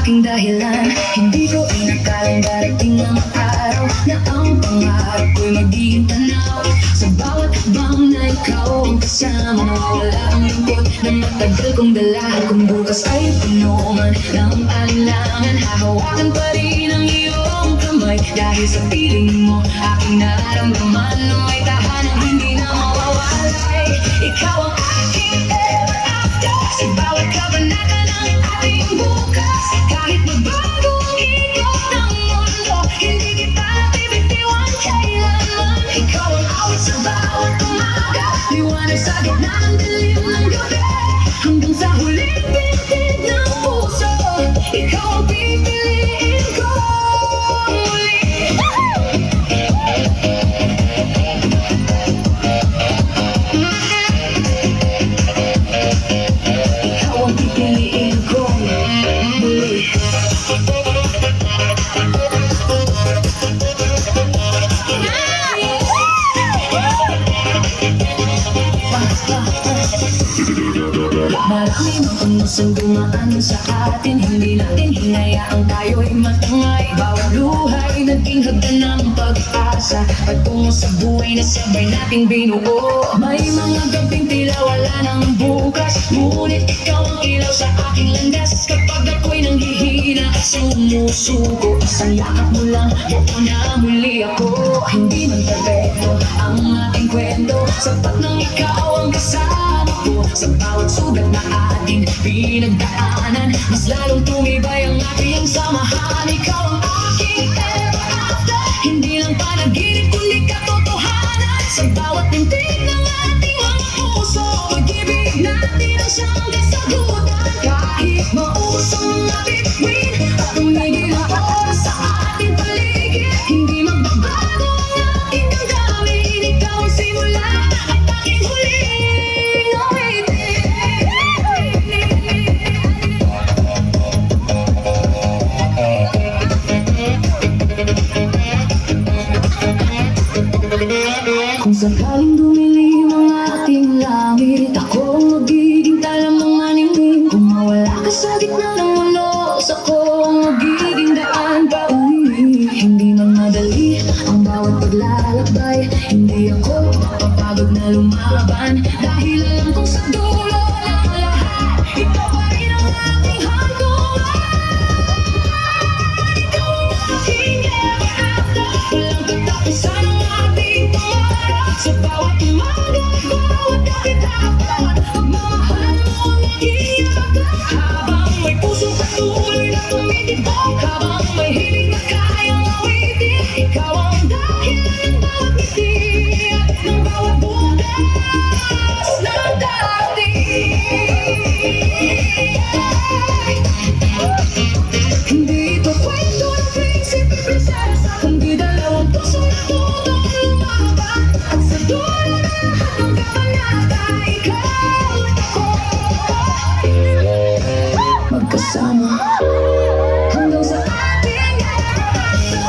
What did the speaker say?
aking dahilan. Hindi ko inakalang darating ang araw na ang pangarap ko'y magiging tanaw. Sa bawat habang na ikaw ang kasama, nawawala ang lungkot na matagal kong dala. Kung bukas ay puno man ng alinlangan, hahawakan pa rin ang iyong kamay. Dahil sa piling mo, aking nararamdaman na may tahanang hindi na mawawalay. Ikaw ang aking ever after, sa bawat kabanata ng ating bukas. Kahit magbago ang ikot ng mundo, hindi kita bibitiwan kailanman. Ikaw ang awit sa bawat umaga, liwanag sa gitna ng dilim ng gabi. Hanggang sa huling pintig ng puso, ikaw ang pipiliin ko muli. Ikaw ang pipiliin ko muli. Maraming umusang dumaan sa atin, hindi natin hinayaan tayo'y matangay. Bawat luhay naging hagdan ng pag-asa, patungo sa buhay na sabay nating binuo. May mga gabing tila wala ng bukas, ngunit ikaw ang ilaw sa aking landas. Kapag ako'y nanghihina, sumusuko, isang yakap mo lang, buo na muli ako. Hindi man perfecto ang ating kwento, sapat nang ikaw ang kasama ko. Sa bawat sugat na ating pinagdaanan, mas lalong tumibay ang ating samahan. Ikaw ang aking ever after, hindi lang panaginip kundi katotohanan. Sa bawat tintig ng ating mga puso, pag-ibig natin ang siyang kasagutan. Kahit mausong mga bituin at tumigil ang oras sa ating paligid, hindi magbabago ang ating damdamin. Ikaw ang simula at aking huling awitin. Kung sakaling dumilim ang ating langit, ako ang magiging talamang maningning. Kung mawala ka sa gitna ng mundo, ako ang magiging daan pa uwi. Hindi man madali ang bawat paglalakbay, hindi ako papagod na lumaban. Dahil alam kong sa dulo ng lahat, ikaw pa rin ang aking hantungan. Ikaw ang aking ever after, walang katapusan ang ating pangarap. Sa bawat umaga, bawat kapit-hapon, pagmamahal mo ang aking yakap. Habang may pusong patuloy na tumitibok, habang may himig na kayang awitin, ikaw ang dahilan ng bawat ngiti at ng bawat bukas ng dating. Hindi ito kwento ng prinsipe prinsesa, kundi dalawang pusong natutong lumaban. At sa dulo na lahat ng kabanata, ikaw at ako magkasama hanggang sa ating ever after.